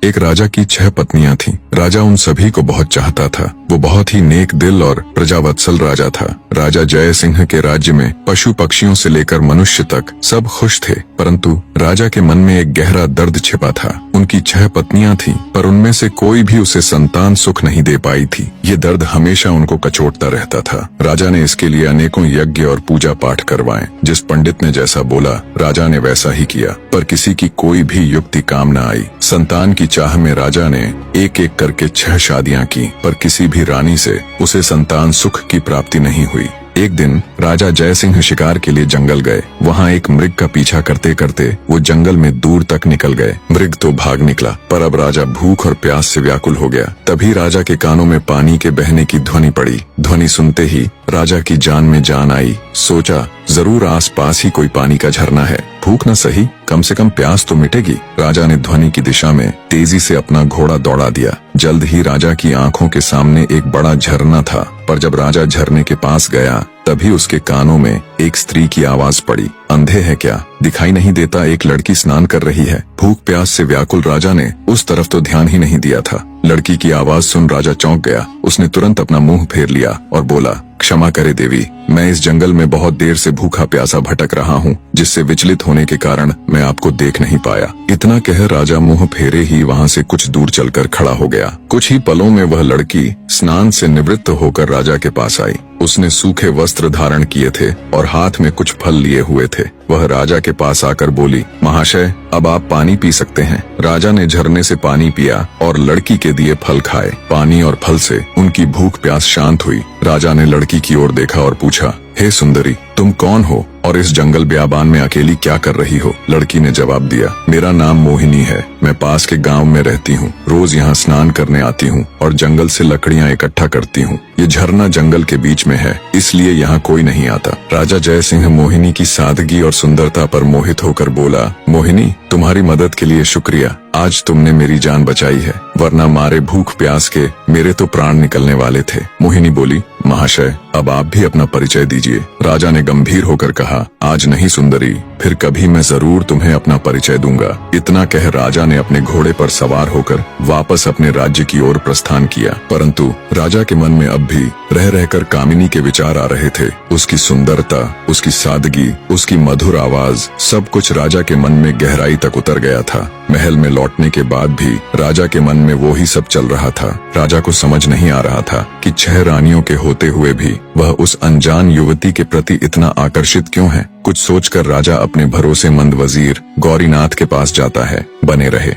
एक राजा की 6 पत्नियां थीं। राजा उन सभी को बहुत चाहता था। वो बहुत ही नेक दिल और प्रजावत्सल राजा था। राजा जय सिंह के राज्य में पशु पक्षियों से लेकर मनुष्य तक सब खुश थे, परंतु राजा के मन में एक गहरा दर्द छिपा था। उनकी 6 पत्नियां थीं, पर उनमें से कोई भी उसे संतान सुख नहीं दे पाई थी। ये दर्द हमेशा उनको कचोटता रहता था। राजा ने इसके लिए अनेकों यज्ञ और पूजा पाठ करवाए। जिस पंडित ने जैसा बोला, राजा ने वैसा ही किया, पर किसी की कोई भी युक्ति काम न आई। संतान की चाह में राजा ने एक एक करके 6 शादियां की, पर किसी भी रानी से उसे संतान सुख की प्राप्ति नहीं हुई। एक दिन राजा जय सिंह शिकार के लिए जंगल गए। वहाँ एक मृग का पीछा करते करते वो जंगल में दूर तक निकल गए। मृग तो भाग निकला, पर अब राजा भूख और प्यास से व्याकुल हो गया। तभी राजा के कानों में पानी के बहने की ध्वनि पड़ी। ध्वनि सुनते ही राजा की जान में जान आई। सोचा, जरूर आसपास ही कोई पानी का झरना है। भूख न सही, कम से कम प्यास तो मिटेगी। राजा ने ध्वनि की दिशा में तेजी से अपना घोड़ा दौड़ा दिया। जल्द ही राजा की आंखों के सामने एक बड़ा झरना था, पर जब राजा झरने के पास गया, तभी उसके कानों में एक स्त्री की आवाज पड़ी। अंधे हैं क्या? दिखाई नहीं देता एक लड़की स्नान कर रही है। भूख प्यास से व्याकुल राजा ने उस तरफ तो ध्यान ही नहीं दिया था। लड़की की आवाज सुन राजा चौंक गया। उसने तुरंत अपना मुंह फेर लिया और बोला, क्षमा करे देवी, मैं इस जंगल में बहुत देर से भूखा प्यासा भटक रहा हूँ, जिससे विचलित होने के कारण मैं आपको देख नहीं पाया। इतना कह राजा मुंह फेरे ही वहाँ से कुछ दूर चलकर खड़ा हो गया। कुछ ही पलों में वह लड़की स्नान से निवृत्त होकर राजा के पास आई। उसने सूखे वस्त्र धारण किए थे और हाथ में कुछ फल लिए हुए थे। वह राजा के पास आकर बोली, महाशय, अब आप पानी पी सकते हैं। राजा ने झरने से पानी पिया और लड़की के दिए फल खाए। पानी और फल से उनकी भूख प्यास शांत हुई। राजा ने लड़की की ओर देखा और पूछा, हे सुंदरी, तुम कौन हो और इस जंगल बियाबान में अकेली क्या कर रही हो? लड़की ने जवाब दिया, मेरा नाम मोहिनी है। मैं पास के गांव में रहती हूँ। रोज यहाँ स्नान करने आती हूँ और जंगल से लकड़ियाँ इकट्ठा करती हूँ। ये झरना जंगल के बीच में है, इसलिए यहाँ कोई नहीं आता। राजा जय सिंह मोहिनी की सादगी और सुंदरता पर मोहित होकर बोला, मोहिनी, तुम्हारी मदद के लिए शुक्रिया। आज तुमने मेरी जान बचाई है, वरना मारे भूख प्यास के मेरे तो प्राण निकलने वाले थे। मोहिनी बोली, महाशय, अब आप भी अपना परिचय दीजिए। राजा ने गंभीर होकर कहा, आज नहीं सुंदरी, फिर कभी मैं जरूर तुम्हें अपना परिचय दूंगा। इतना कह राजा ने अपने घोड़े पर सवार होकर वापस अपने राज्य की ओर प्रस्थान किया। परंतु राजा के मन में अब भी रह रहकर कामिनी के विचार आ रहे थे। उसकी सुंदरता, उसकी सादगी, उसकी मधुर आवाज, सब कुछ राजा के मन में गहराई तक उतर गया था। महल में लौटने के बाद भी राजा के मन में वो ही सब चल रहा था। राजा को समझ नहीं आ रहा था कि 6 रानियों के होते हुए भी वह उस अनजान युवती के प्रति इतना आकर्षित क्यों है। कुछ सोचकर राजा अपने भरोसेमंद वजीर गौरीनाथ के पास जाता है। बने रहे।